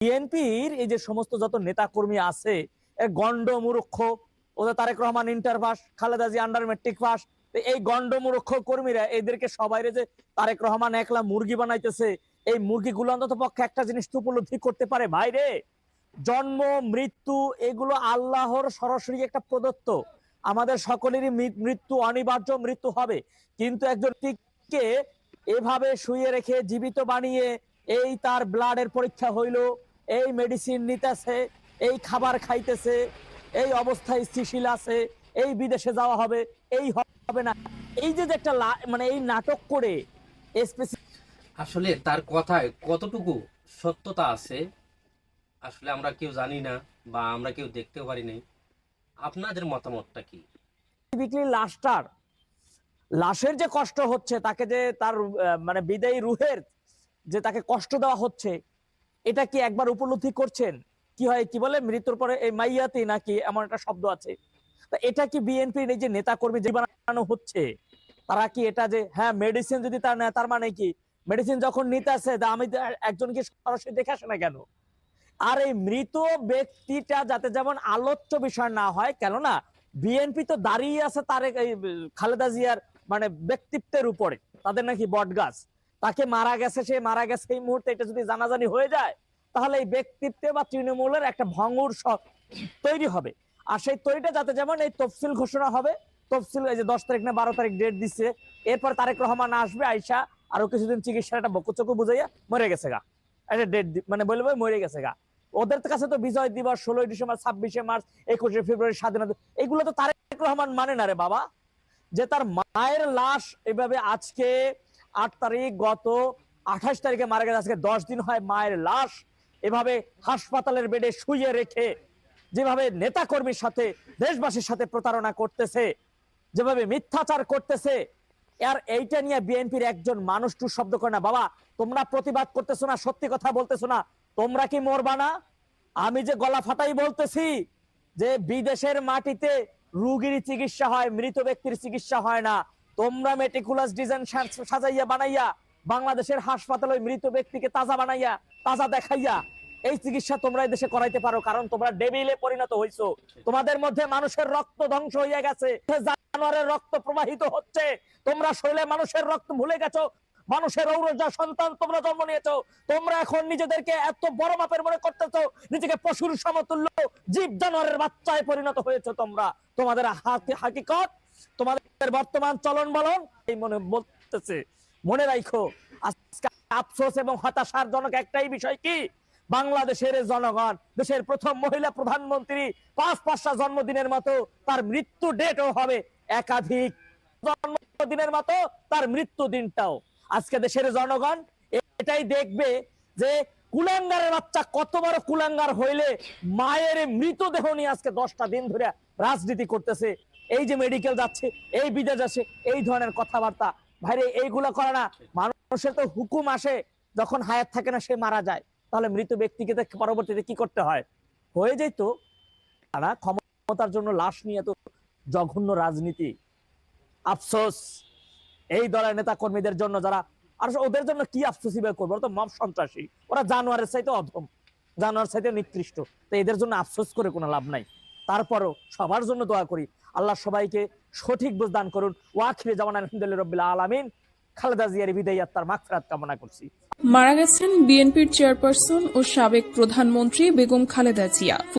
বিএনপির এই যে সমস্ত যত নেতা কর্মী আছে গন্ড মূর্খ, ওদের তারেক রহমান ইন্টার পাস, খালেদা জি আন্ডার মেট্রিক পাস, এই গন্ড মূর্খ কর্মীরা এদেরকে সবাই যে তারেক রহমান একলা মুরগি বানাইতেছে, এই মুরগিগুলো অন্তত পক্ষে একটা জিনিস তো উপলব্ধি করতে পারে, ভাইরে জন্ম মৃত্যু এগুলো আল্লাহর সরাসরি একটা প্রদত্ত, আমাদের সকলেরই মৃত্যু অনিবার্য, মৃত্যু হবে। কিন্তু একজন ব্যক্তিকে এভাবে শুয়ে রেখে জীবিত বানিয়ে এই তার ব্লাডের পরীক্ষা হইলো, এই মেডিসিন নিতেছে, এই খাবার খাইতেছে, এই অবস্থায় স্থিতিশীল আছে, এই বিদেশে যাওয়া হবে, এই হবে না, এই যে একটা মানে এই নাটক করে আসলে তার কথায় কতটুকু সত্যতা আছে আসলে আমরা কেউ জানি না বা আমরা কেউ দেখতেও পারি নাই। আপনাদের মতামতটা কি? লাশের যে কষ্ট হচ্ছে, তাকে যে তার মানে বিদায়ী রুহের যে তাকে কষ্ট দেওয়া হচ্ছে, এটা কি একবার উপলব্ধি করছেন? কি হয়, কি বলে মৃত্যুর পরে এই মাইয়াতি নাকি এমন একটা শব্দ আছে, এটা কি বিএনপির এই যে নেতা কর্মী যে বানানো হচ্ছে, তারা কি এটা যে হ্যাঁ মেডিসিন যদি তার নেয়, তার মানে কি মেডিসিন যখন নিতে আসে আমি একজনকে সরাসরি দেখে আসে না কেন? আর এই মৃত ব্যক্তিটা যাতে যেমন আলোচ্য বিষয় না হয়, কেননা বিএনপি তো দাঁড়িয়ে আছে তার খালেদা জিয়ার মানে ব্যক্তিত্বের উপরে, তাদের নাকি বট গাছ, তাকে মারা গেছে, সে মারা গেছে এই মুহূর্তে এটা যদি জানাজানি হয়ে যায়, তাহলে এই ব্যক্তিত্বে বা তৃণমূলের একটা ভঙ্গুর তৈরি হবে। আর সেই তৈরিটা যাতে যেমন এই তফসিল ঘোষণা হবে, তফসিল এই যে 10 তারিখ না 12 তারিখ ডেট দিচ্ছে, এরপর তারেক রহমান আসবে, আইসা আরো কিছুদিন চিকিৎসার একটা বকুচকু বুঝাইয়া মরে গেছে গা, একটা ডেট মানে বলবে মরে গেছে গা। ওদের কাছে তো বিজয় দিবস 16 ডিসেম্বর, 26 মার্চ, 21 ফেব্রুয়ারি, স্বাধীনতা, এগুলো তো তারেক রহমান মানে না রে বাবা। যে তার মায়ের লাশ এভাবে আজকে 8 তারিখ, গত 28 তারিখে মারা গেছে, আজকে 10 দিন হয়, মায়ের লাশ এভাবে হাসপাতালের বেডে শুয়ে রেখে যেভাবে নেতা কর্মীর সাথে, দেশবাসীর সাথে প্রতারণা করতেছে, যেভাবে মিথ্যাচার করতেছে, আর এইটা নিয়ে বিএনপির একজন মানুষ টু শব্দ করে না। বাবা, তোমরা প্রতিবাদ করতেছো না, সত্যি কথা বলতেছো না, তোমরা কি মরবা না? আমি যে গলা ফাটাই বলতেছি যে বিদেশের মাটিতে রোগীর চিকিৎসা হয়, মৃত ব্যক্তির চিকিৎসা হয় না। তোমরা মেটিকুলাস ডিজাইন সাজাইয়া বানাইয়া বাংলাদেশের হাসপাতালে মৃত ব্যক্তিকে তাজা বানাইয়া, তাজা দেখাইয়া এই চিকিৎসা তোমরা এই দেশে করাইতে পারো, কারণ তোমরা ডেভিলে পরিণত হইছো। তোমাদের মধ্যে মানুষের রক্ত ধ্বংস হয়ে গেছে, জানোয়ারের রক্ত প্রবাহিত হচ্ছে, তোমরা শরীরে মানুষের রক্ত ভুলে গেছো, মানুষের ঔরজা সন্তান তোমরা জন্ম নিয়েছো, তোমরা এখন নিজেদেরকে এত বড় মাপের মনে করতেছো, নিজেকে পশুর সমতুল্য জীব জানোয়ারের বাচ্চায় পরিণত হয়েছে তোমরা। তোমাদের হাকিকত, তোমাদের বর্তমান চলন বলন এই মনে বলতেছে। মনে রাখো, আজকে আফসোস এবং হতাশার জনক একটাই বিষয়, কি বাংলাদেশের জনগণ, দেশের প্রথম মহিলা প্রধানমন্ত্রী 5-5টা জন্মদিনের মতো তার মৃত্যু ডেটও হবে একাধিক, জন্মদিনের মতো তার মৃত্যু দিনটাও। আজকে দেশের জনগণ এটাই দেখবে যে কুলাঙ্গারের বাচ্চা কত বড় কুলাঙ্গার হইলে মায়ের মৃতদেহ নিয়ে আজকে 10টা দিন ধরে রাজনীতি করতেছে, এই যে মেডিকেল যাচ্ছে, এই বিদেশ যাচ্ছে, এই ধরনের কথাবার্তা। ভাইরে এইগুলো করে না, মানুষের তো হুকুম আসে যখন হায়াত থাকে না, সে মারা যায়, তাহলে মৃত ব্যক্তিকে পরবর্তীতে কি করতে হয়? হয়ে যেত তারা ক্ষমতার জন্য লাশ নিয়ে তো জঘন্য রাজনীতি। আফসোস এই দলের নেতা কর্মীদের জন্য, যারা আর ওদের জন্য কি আফসোসি করবো, ওরা তো মব সন্ত্রাসী, ওরা জানোয়ারের চাইতে অধম, জানোয়ার চাইতে নিকৃষ্ট, তো এদের জন্য আফসোস করে কোনো লাভ নাই। তারপরও সবার জন্য দোয়া করি, আল্লাহ সবাইকে সঠিক বুঝ দান করুন। ওয়াখিরে জামান আলহামদুলিল্লাহ রাব্বিল আলামিন। খালেদা জিয়ার বিদায় আত্মার মাগফিরাত কামনা করছি। মারা গেছেন বিএনপির চেয়ারপারসন ও সাবেক প্রধানমন্ত্রী বেগম খালেদা জিয়া।